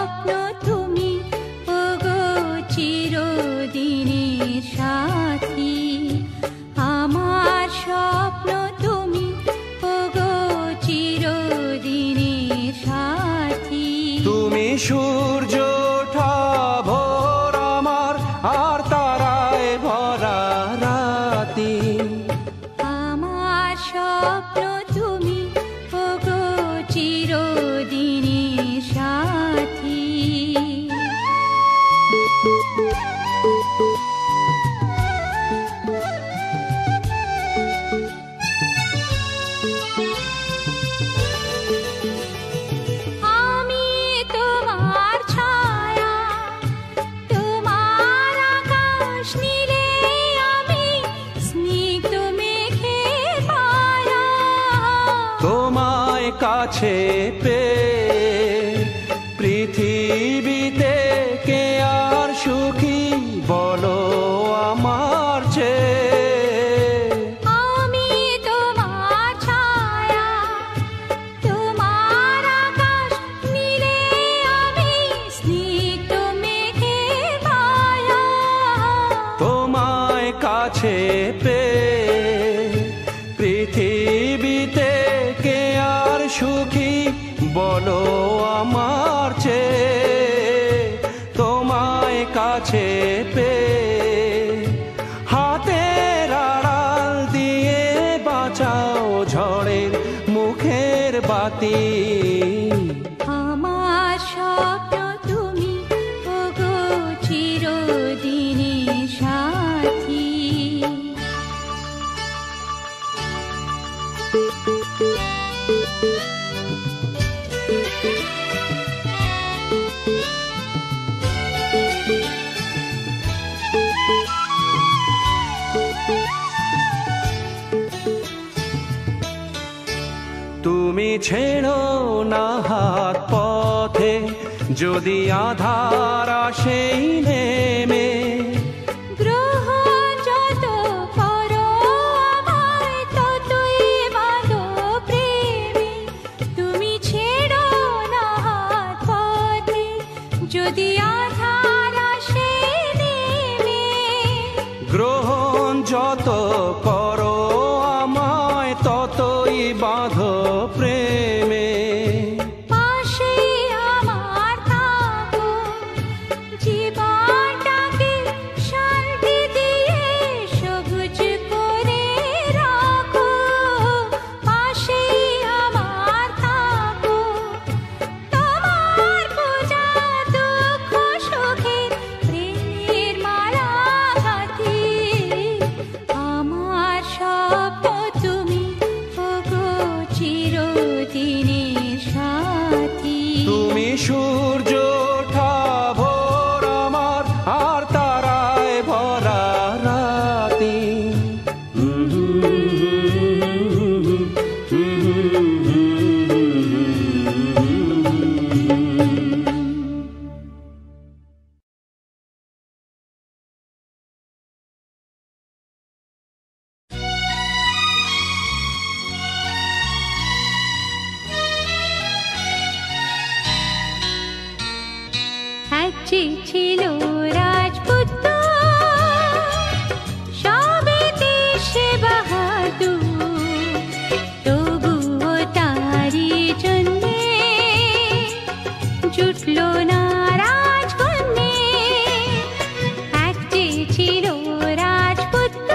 স্বপ্ন তুমি ওগো চিরদিনের সাথী, আমার স্বপ্ন তুমি ওগো চিরদিনের সাথী। তুমি সূর্য ওঠা ভোর আমার, আর তারায় ভরা রাতি। আমার স্বপ্ন তুমি ওগো চিরদিনের সাথী। আমি তোমার ছায়া, তোমার আকাশ নীলে, আমি স্নিগ্ধ মেঘের মায়া। তোমায় কাছে পেয়ে পৃথিবীতে কে আর সুখী বলো আমার চেয়ে। আমি তোমার ছায়া, তোমার আকাশ নীলে, আমি স্নিগ্ধ মেঘের মায়া। তোমায় কাছে পেয়ে পৃথিবীতে কে আর সুখী বলো আমার চেয়ে। তোমায় কাছে পেয়ে হাতের আড়াল দিয়ে বাঁচাও ঝড়ের মুখের বাতি। আমার স্বপ্ন তুমি ওগো চিরদিনের সাথী। তুমি ছেড়ো না হাত পথে, যদি আধার আসেই নেমে। গ্রহণ যত করো আমায়, ততই বাঁধো প্রেমে। তুমি ছেড়ো না হাত পথে, যদি আধার আসে নেমে। গ্রহণ যত করো আমায়, ততই বাঁধো প্রেমে। পাশে আমার থাকো, জীবনটাকে শান্তি দিয়ে সবুজ করে রাখো। পাশে আমার থাকো, তোমার পূজা দুঃখ সুখের প্রেমের মালা গাঁথি। আমার স্বপ্ন তুমি ওগো চিরদিনের সাথী। তুমি সূর্য ওঠা ভোর আমার, আর তারায় ভরা রাতি। এক ছিল রাজপুত্র, সবেতে সে বাহাদুর, তবুও তারি জন্যে জুটল না রাজকন্যে। এক ছিল রাজপুত্র,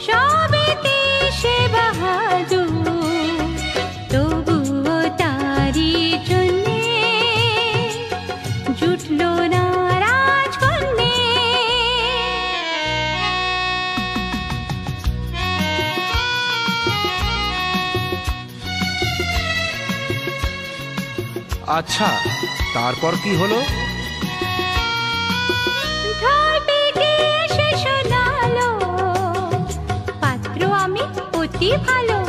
সবেতে সে বাহাদুর, তবুও তারি জন্যে জুটল না রাজকন্যে। আচ্ছা, তারপর কি হলো? ঢোল পেটে এসে শোনালো, পাত্র আমি অতি ভালো,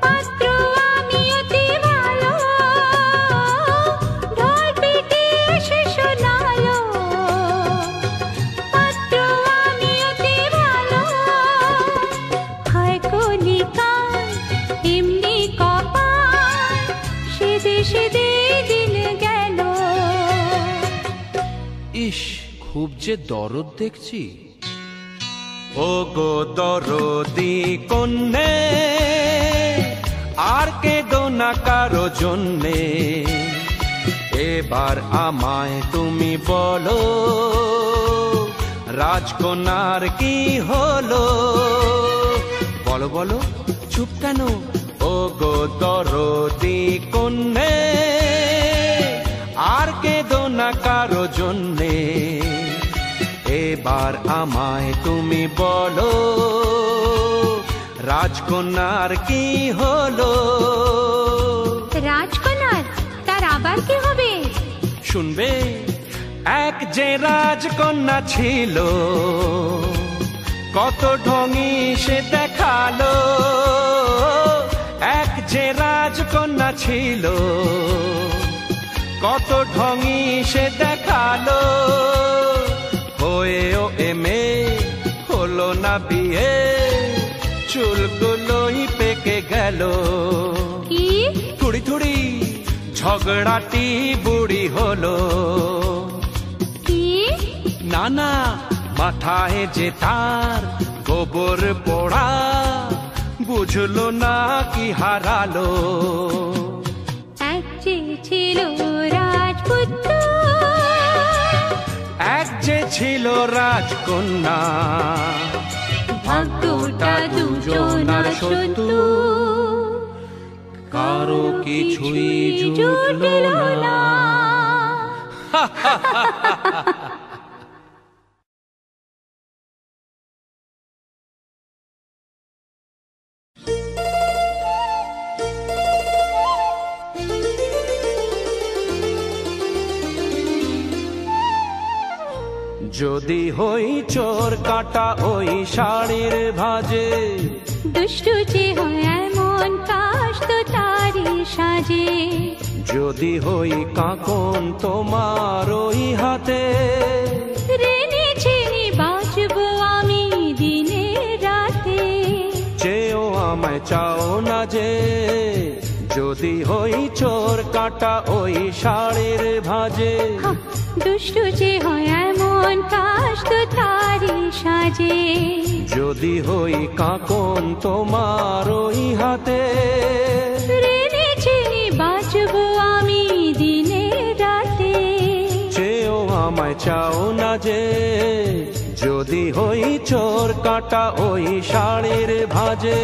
পাত্র আমি অতি ভালো। ঢোল পেটে এসে শোনালো, পাত্র আমি অতি ভালো। হয় কলিকার এমনি কপাল, সেদে সেদে দিন গেল খুব যে দরদ দেখছি। ও গো দরদি কন্যে, আর কেঁদো না কারো জন্যে, এবার আমায় তুমি বলো রাজকন্যার কি হলো। বলো বলো, চুপ কেন? ও গো দরদি কন্যে, আর কেঁদো না কারো জন্যে, এবার আমায় তুমি বলো রাজকন্যার কি হলো। রাজকন্যার? তার আবার কি হবে? শুনবে, এক যে রাজকন্যা ছিল, কত ঢঙি সে দেখালো। এক যে রাজকন্যা ছিল, কত ঢঙি সে দেখালো। হয়েও এমে হলো না বিয়ে, চুলগুলোই পেকে গেল। কি? থুড়ি থুড়ি ঝগড়াটি বুড়ি হলো। কি? না না, মাথায় যে তার গোবর পোড়া, বুঝলো না কি হারালো। এক যে ছিল রাজপুত্র, এক যে ছিল রাজকন্যা, ভাগ্যটা দুজনার শত্রু, কারো কিছুই জুটলো না। যদি হই চোর কাটা ওই শাড়ির ভাজে, দুষ্টু যে হয় এমন কাশ তো তারি সাজে। যদি হই কাঁকন তোমার ওই হাতে, রেনে ছেনে বাঁচবো আমি দিনে রাতে। চেয়েও আমায় চাও না যে, যদি হই চোর কাটা ওই শাড়ির ভাজে। দুষ্টু যে হয় এমন কাশ তো তারি সাজে। যদি হই কাঁকন তোমার ওই হাতে, রেনে ছেনে বাঁচবো আমি দিনে রাতে। চেয়েও আমায় চাও না যে, যদি হই চোর কাটা ওই শাড়ির ভাজে।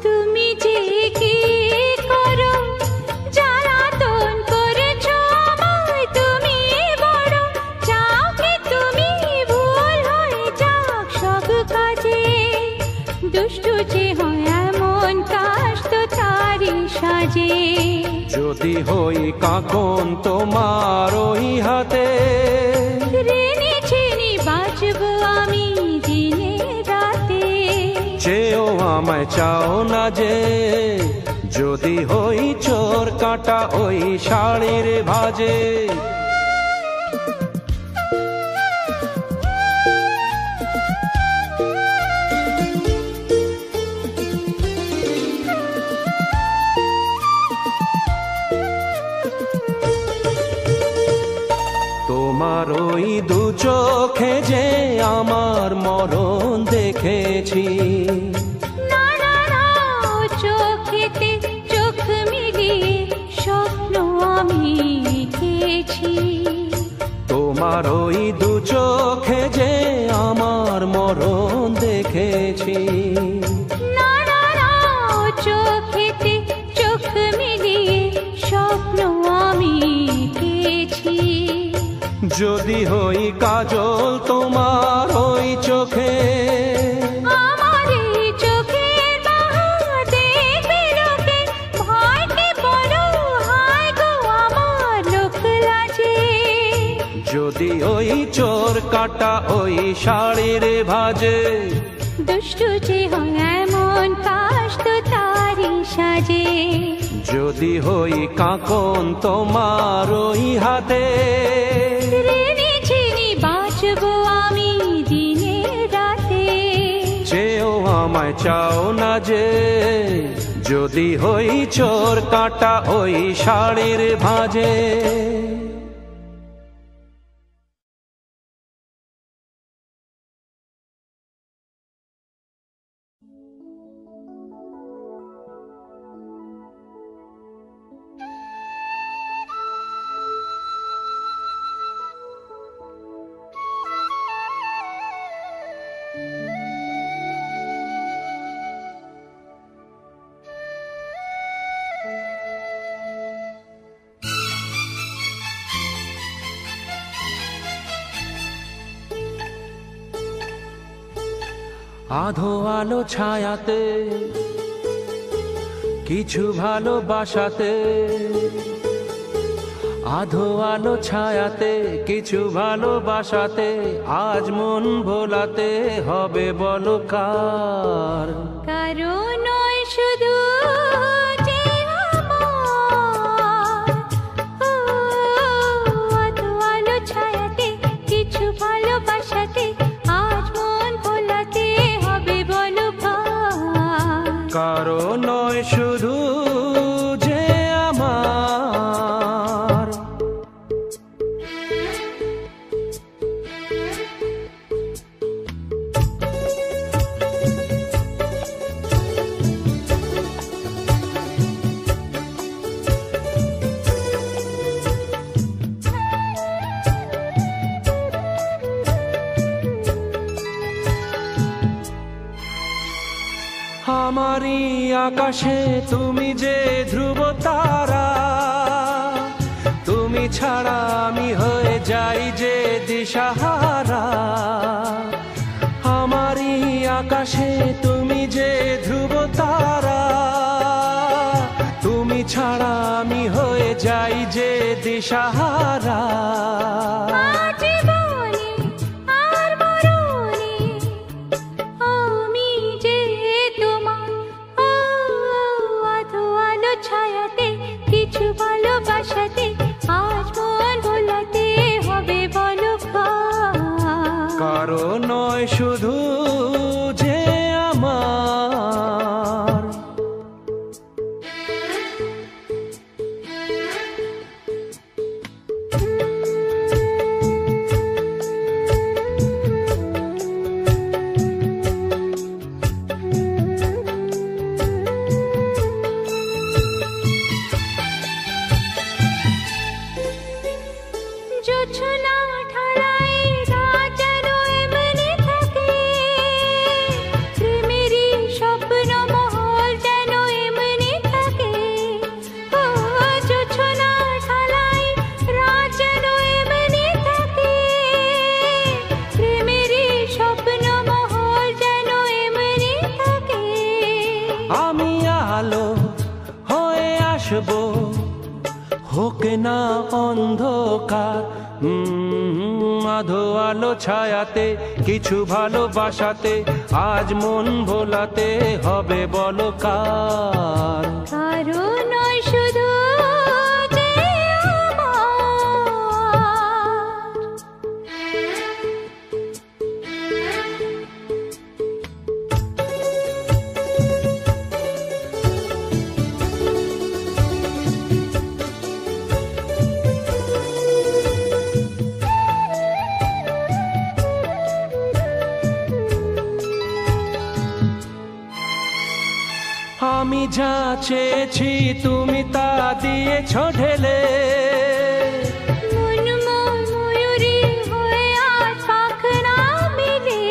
তুমি যে কি করো, জ্বালাতন করেছো আমায় তুমি বড়। চাও কি তুমি ভুল হয়ে যাক সব কাজে। দুষ্টু যে হয় এমন কাশ তো তারি সাজে। যদি হই কাঁকন তোমার ওই হাতে, রেনে ছেনে বাঁচবো আমি দিনে রাতে। চেয়েও আমায় চাও না যে, যদি হই চোর কাটা ওই শাড়ির ভাজে। তোমার ওই দু চোখে যে আমার মরণ দেখেছি। না না না, চোখেতে চোখ মিলিয়ে স্বপ্ন আমি দেখেছি। তোমার ওই দু চোখে যে আমার মরণ দেখেছি। না না না, চোখেতে চোখ মিলিয়ে স্বপ্ন আমি দেখেছি। যদি হই কাজল তোমার ওই চোখে, আমার এই চোখের বাহার দেখবে লোকে, ভয়কে বলো হায় গো আমার লোক লাজে। যদি ওই চোর কাটা ওই শাড়ির ভাজে। দুষ্টু যে হয় এমন কাশ তো তারি সাজে। যদি হই কাঁকন তোমার ওই হাতে, রেনে ছেনে বাঁচবো আমি দিনে রাতে। চেয়েও আমায় চাও না যে, যদি হই চোর কাঁটা ওই শাড়ির ভাঁজে। আধো আলো ছায়াতে কিছু ভালোবাসাতে, আধো আলো ছায়াতে কিছু ভালোবাসাতে, আজ মন ভোলাতে হবে বলো কার? কারো নয় শুধু যে আমার, আধো আলো ছায়াতে কিছু ভালোবাসাতে, আজ মন ভোলাতে হবে বলো কার? কারো নয় শুধু যে আমার। আমারই আকাশে তুমি যে ধ্রুব তারা, তুমি ছাড়া আমি হয়ে যাই যে দিশাহারা। আমারই আকাশে তুমি যে ধ্রুব তারা, তুমি ছাড়া আমি হয়ে যাই যে দিশাহারা। কিছু ভালোবাসাতে আজ মন ভোলাতে হবে বলো কার? কারো নয় শুধু যে আমার। জোছনা ঢালাই রাত যেন এমনি থাকে, প্রেমেরই স্বপ্ন মহল যেন এমনি থাকে। ও জোছনা ঢালাই রাত যেন এমনি থাকে, প্রেমেরই স্বপ্ন মহল যেন এমনি থাকে। আমি আলো হয়ে আসবো, হোক না অন্ধকার। আধো আলো ছায়াতে কিছু ভালোবাসাতে, আজ মন ভোলাতে হবে বলো কার? কারো নয় শুধু যে আমি যা চেয়েছি তুমি তা দিয়েছ ঢেলে, মন ময়ূরী হয়ে আজ পাখনা মেলে।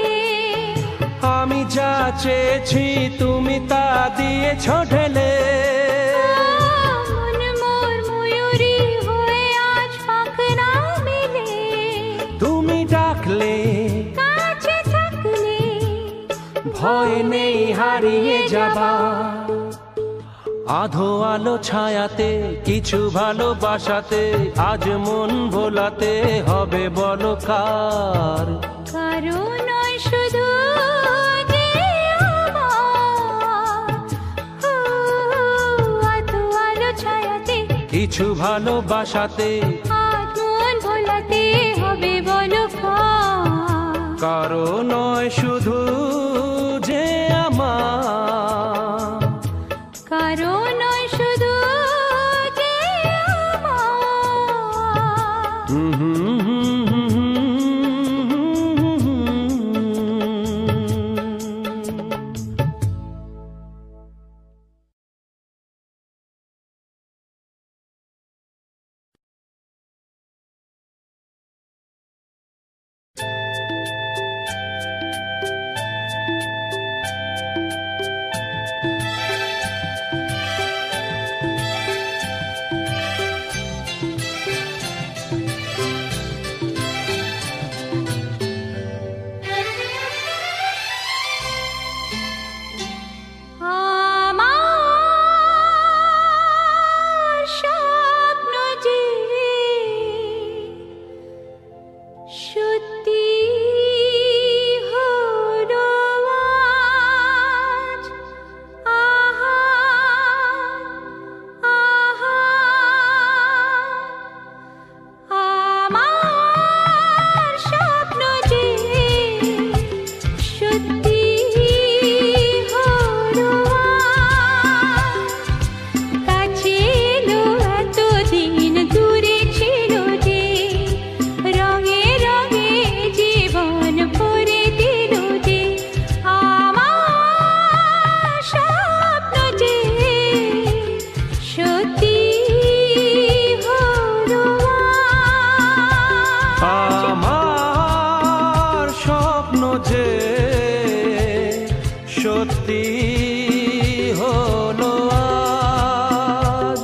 আমি যা চেয়েছি তুমি তা দিয়েছ ঢেলে। মন ময়ূরী হয়ে আজ পাখনা মেলে। তুমি ডাকলে কাছে থাকলে ভয় নেই হারিয়ে যাবা। আধো আলো ছায়াতে কিছু ভালোবাসাতে, আজ মন ভোলাতে হবে বলো কার? কারো নয় শুধু যে আমার, আধো আলো ছায়াতে কিছু ভালোবাসাতে, আজ মন ভোলাতে হবে বলো কার? কারো নয় শুধু যে আমার। যে সত্যি হলো আজ।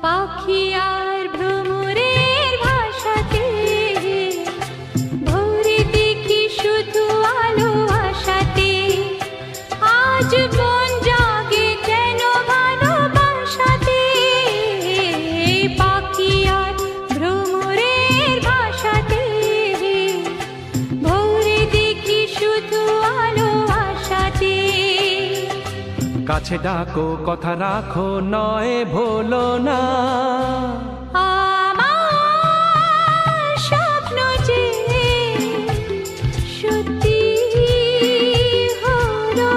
পাখি আর ভ্রমরের ভাষাতে ভোরে দেখি শুধু আলো আশাতে, আজ মন জাগে যেন ভালোবাসাতে। পাখি আর ভ্রমরের ভাষাতে ভোরে দেখি শুধু আলো আশাতে। কাছে ডাকো কথা রাখো নয় ভোলো না, আমার স্বপ্ন যে সত্যি হলো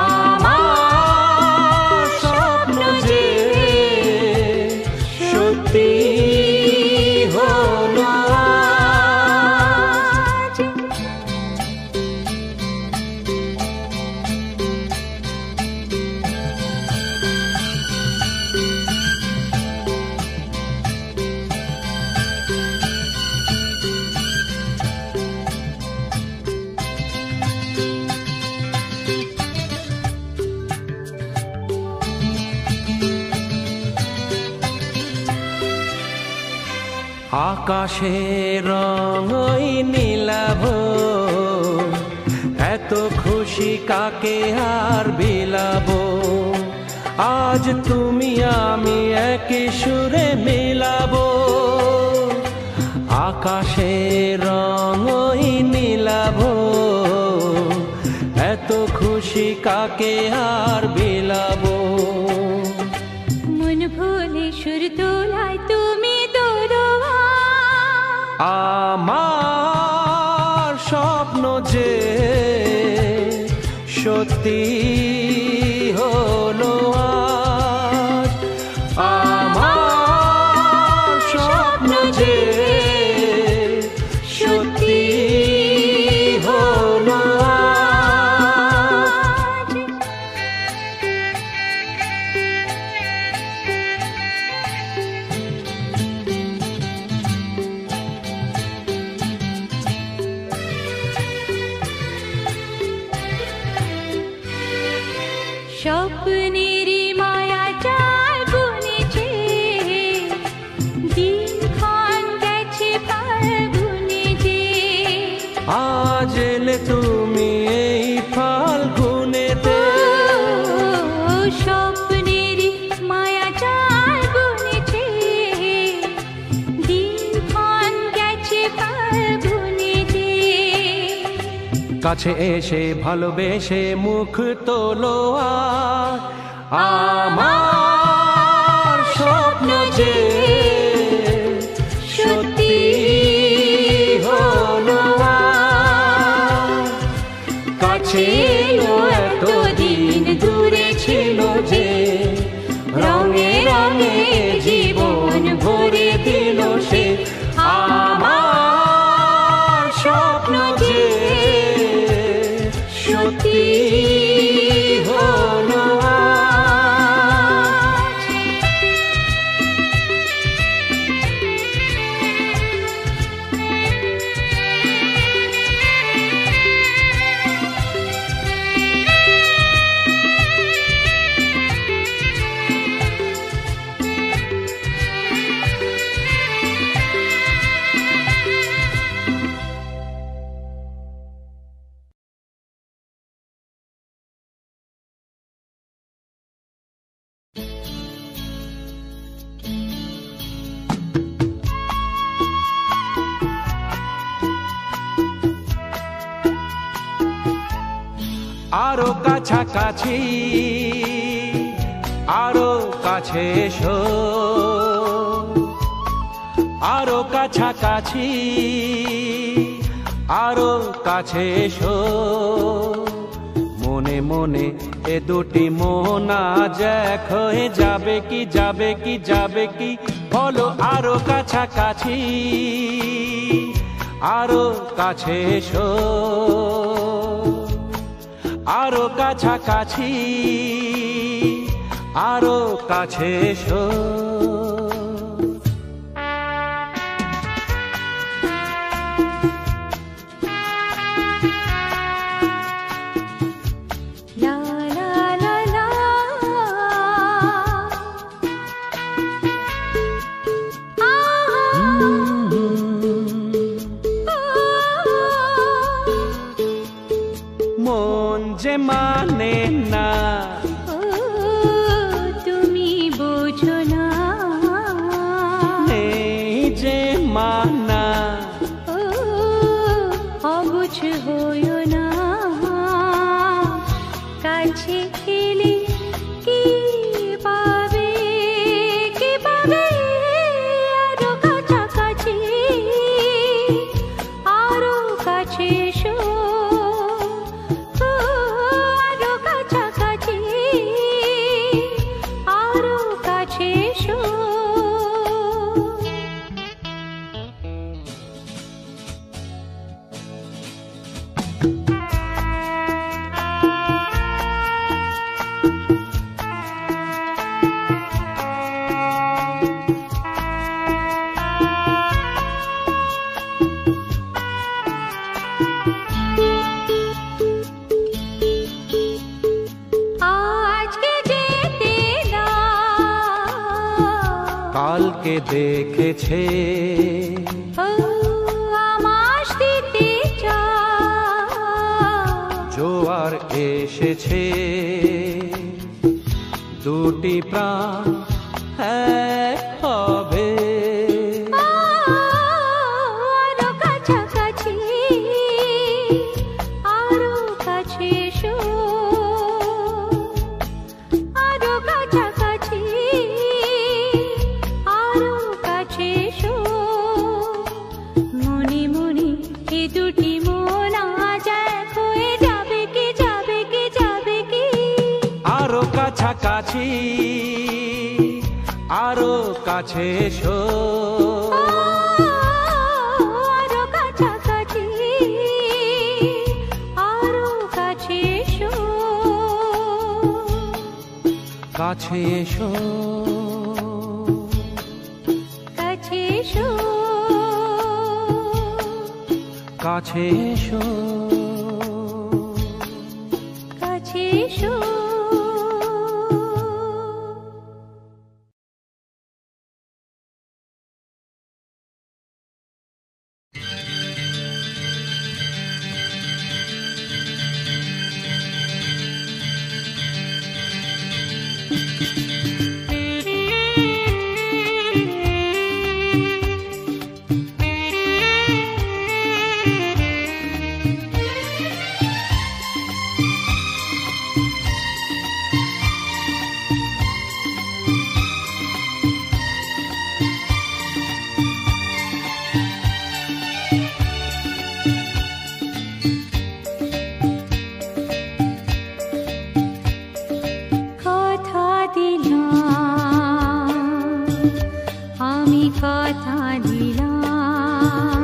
আজ। আমার স্বপ্ন যে সত্যি হলো আজ। আকাশের রং ওই নীলাভ, এত খুশি কাকে আর বিলাবো। আজ তুমি আমি একই সুরে মিলাবো। আকাশের রং ওই নীলাভ, এত খুশি কাকে আর বিলাবো। মন ভুলে সুর তোলায় তুমি দোরোয়া, আমার স্বপ্ন যে সত্যি হলো আজ। আমার স্বপ্ন যে সত্যি হলো আজ। স্বপ্নেরই মায়া জাল বুনেছে, দিনক্ষণ গেছে ফাল্গুনে যে। আজ এলে তুমি এই ফাল্গুনেতে, স্বপ্নেরই মায়া জাল বুনেছে, দিনক্ষণ গেছে ফাল্গুনে যে। কাছে এসে ভালোবেসে মুখ তোলো আর। আমার স্বপ্ন যে সত্যি হলো আজ। কাছে এলো এতদিন দূরে ছিল যে, রঙে রঙে জীবন ভরে দিল সে। আমার স্বপ্ন যে সত্যি হলো আজ। আরো কাছাকাছি, আরো কাছে এসো, আরো কাছাকাছি, আরো কাছে এসো। মনে মনে এ দুটি মন আজ এক হয়ে যাবে কি, যাবে কি, যাবে কি, বলো আরো কাছাকাছি, আরো কাছে এসো, আরো কাছাকাছি, আরো কাছে এসো। মন যে মানে না, তুমি বোঝো না, নেই যে মানা, অবুঝ হইও না, কাছে খেলে কি পাবে, কি পাবে, আরো কাছাকাছি, আরো কাছে এসো, আরো কাছাকাছি, আরো কাছে এসো। আজকে যেতে না, কালকে দেখেছে, ও আমাস দিতে চাও, জোয়ার এসেছে, দুটি প্রাণ এক হবে, আরো কাছাকাছি, আরো কাছে এসো, আরো কাছাকাছি, আরো কাছে এসো। মনে মনে এ দুটি মন আজ এক হয়ে যাবে কি, যাবে কি, যাবে কি, আরো কাছাকাছি, আরো কাছে এসো, আরো কাছাকাছি, আরো কাছে এসো, কাছে এসো, কাছে এসো, কাছে এসো, কাছে এসো। কথা দিলাম, আমি কথা দিলাম,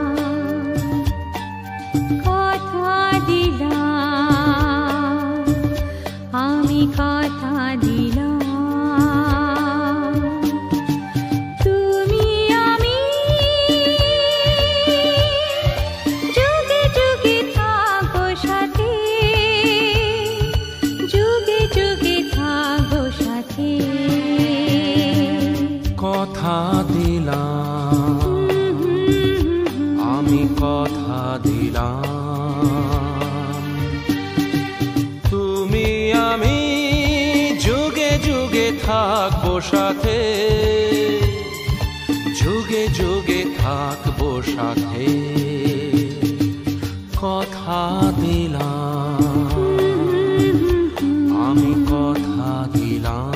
কথা দিলাম, আমি কথা দিলাম, তুমি আমি যুগে যুগে থাকবো সাথে, যুগে যুগে থাকবো সাথে, কথা দিলাম, আমি কথা দিলাম, তুমি আমি যুগে যুগে থাকবো সাথে, যুগে যুগে থাকবো সাথে, কথা দিলাম, আমি কথা দিলাম।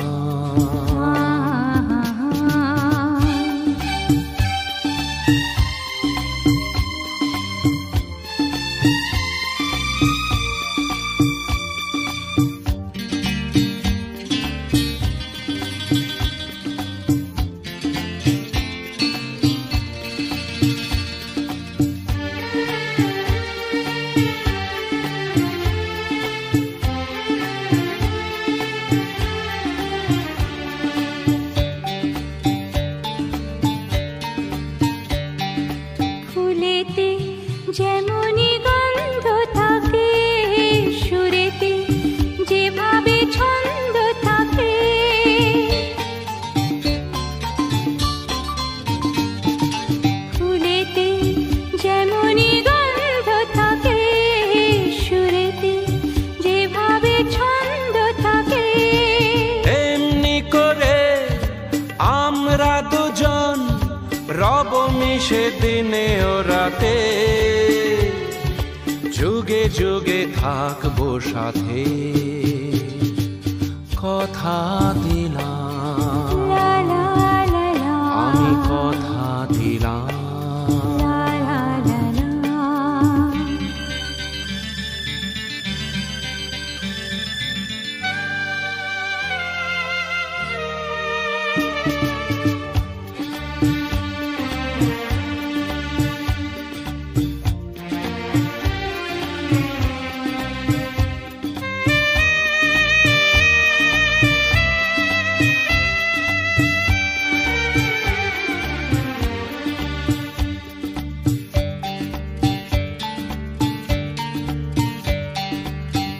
অনিশে দিনে ও রাতে যুগে যুগে থাকবো সাথে কথা দিলাম লা লা লা লা, আমি কথা দিলাম লা লা লা লা।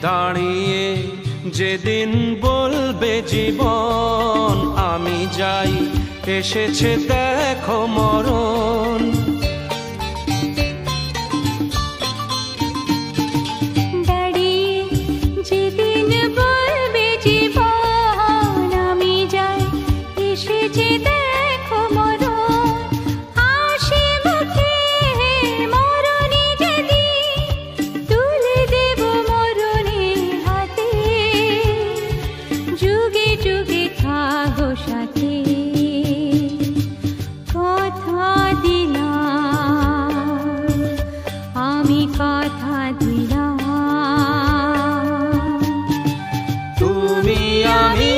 দাঁড়িয়ে যেদিন বলবে জীবন আমি যাই এসেছে দেখো মরণ দাঁড়িয়ে যেদিন বলবে জীবন আমি যাই এসেছে দেখো মরণ, হাসি মুখে মরণে যেদিন তুলে দেব মরণের হাতে, যুগে যুগে থাকো সাথে কথা দিলাম, আমি কথা দিলাম। তুমি আমি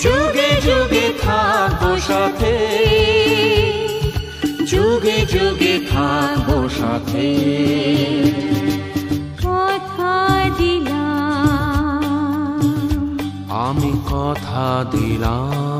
যুগে যুগে থাকবো সাথে যুগে যুগে থাকবো সাথে কথা দিলাম, আমি কথা দিলাম